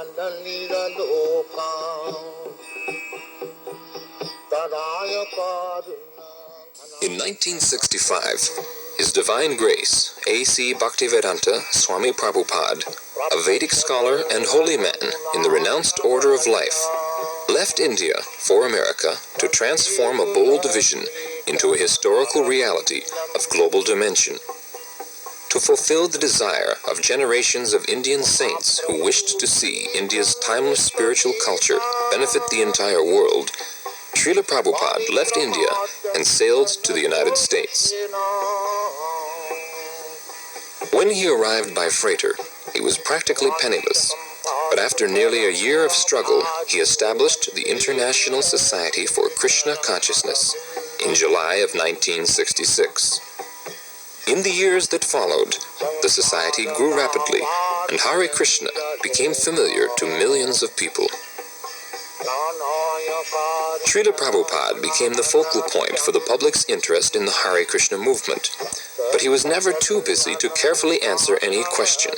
In 1965, His Divine Grace, A.C. Bhaktivedanta Swami Prabhupada, a Vedic scholar and holy man in the renounced order of life, left India for America to transform a bold vision into a historical reality of global dimension. To fulfill the desire of generations of Indian saints who wished to see India's timeless spiritual culture benefit the entire world, Srila Prabhupada left India and sailed to the United States. When he arrived by freighter, he was practically penniless, but after nearly a year of struggle, he established the International Society for Krishna Consciousness in July of 1966. In the years that followed, the society grew rapidly, and Hare Krishna became familiar to millions of people. Srila Prabhupada became the focal point for the public's interest in the Hare Krishna movement, but he was never too busy to carefully answer any question.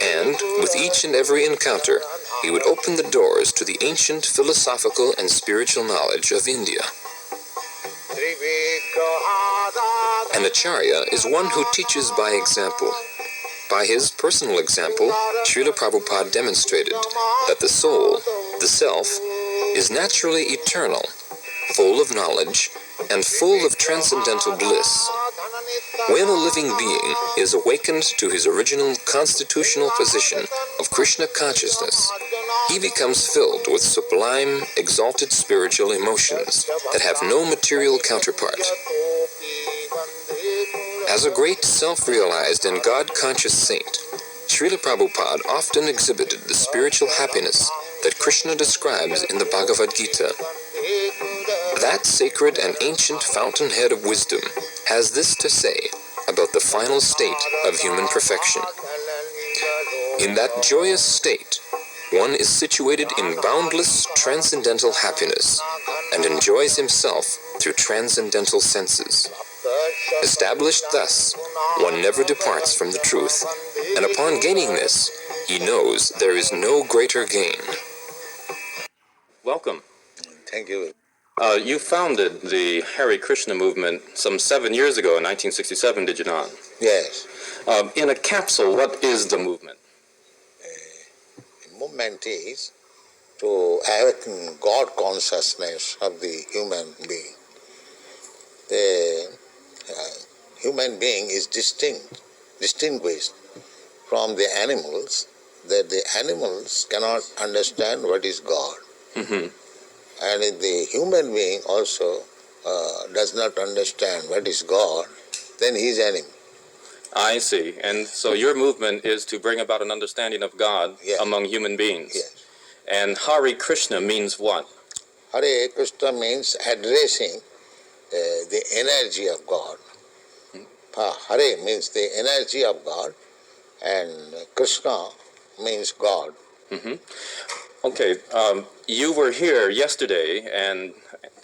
And, with each and every encounter, he would open the doors to the ancient philosophical and spiritual knowledge of India. An acharya is one who teaches by example. By his personal example, Srila Prabhupada demonstrated that the soul, the self, is naturally eternal, full of knowledge, and full of transcendental bliss. When a living being is awakened to his original constitutional position of Krishna consciousness, he becomes filled with sublime, exalted spiritual emotions that have no material counterpart. As a great self-realized and God-conscious saint, Srila Prabhupada often exhibited the spiritual happiness that Krishna describes in the Bhagavad Gita. That sacred and ancient fountainhead of wisdom has this to say about the final state of human perfection. In that joyous state, one is situated in boundless transcendental happiness and enjoys himself through transcendental senses. Established thus, one never departs from the truth, and upon gaining this, he knows there is no greater gain. Welcome. Thank you. You founded the Hare Krishna movement some 7 years ago in 1967, did you not? Yes. In a capsule, what is the movement? The movement is to awaken God consciousness of the human being. The human being is distinguished from the animals, that the animals cannot understand what is God. Mm-hmm. And if the human being also does not understand what is God, then he is enemy. I see. And so your movement is to bring about an understanding of God among human beings. Yes. And Hare Krishna means what? Hare Krishna means addressing the energy of God. Hare means the energy of God, and Krishna means God. Mm-hmm. Okay, you were here yesterday and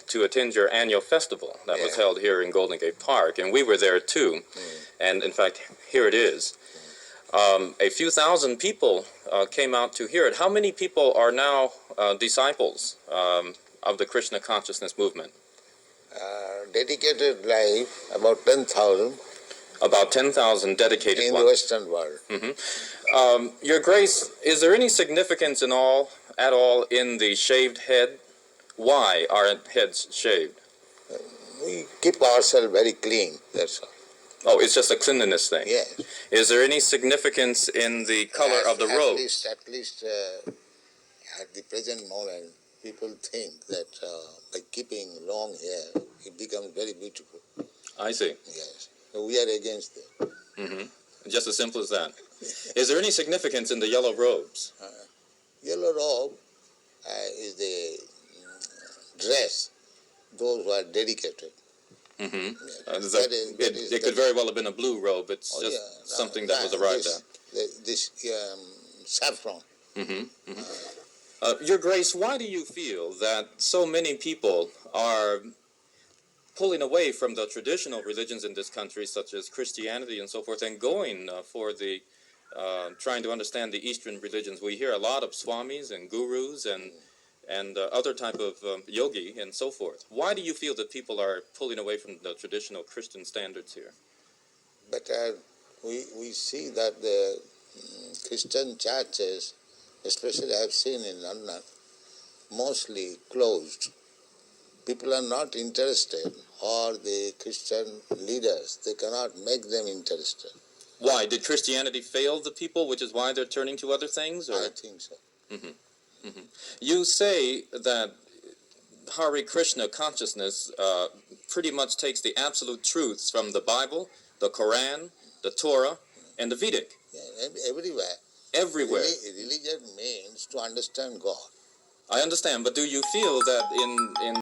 to attend your annual festival that was held here in Golden Gate Park, and we were there too. And in fact, here it is. A few thousand people came out to hear it. How many people are now disciples of the Krishna consciousness movement? Dedicated life, about 10,000. About 10,000 dedicated in ones. the Western world. Mm-hmm. Your Grace, is there any significance at all in the shaved head? Why are heads shaved? We keep ourselves very clean, that's all. Oh, it's just a cleanliness thing? Yes. Is there any significance in the color of the robe? At least at the present moment, people think that by keeping long hair, it becomes very beautiful. I see. Yes. So we are against that. Mm-hmm. Just as simple as that. Is there any significance in the yellow robes? Yellow robe is the dress, those who are dedicated. Mm-hmm. Yes. It could very well have been a blue robe. It's just something that was arrived at. This saffron. Mm-hmm. Mm-hmm. Your Grace, why do you feel that so many people are pulling away from the traditional religions in this country, such as Christianity and so forth, and going for the trying to understand the Eastern religions, we hear a lot of swamis and gurus and other type of yogi and so forth. Why do you feel that people are pulling away from the traditional Christian standards here? But we see that the Christian churches, especially I have seen in London, mostly closed. People are not interested, or the Christian leaders, they cannot make them interested. Why? Did Christianity fail the people, which is why they're turning to other things? Or? I think so. You say that Hare Krishna consciousness pretty much takes the absolute truths from the Bible, the Quran, the Torah, and the Vedic. Yeah, everywhere. Everywhere. Religion means to understand God. I understand, but do you feel that in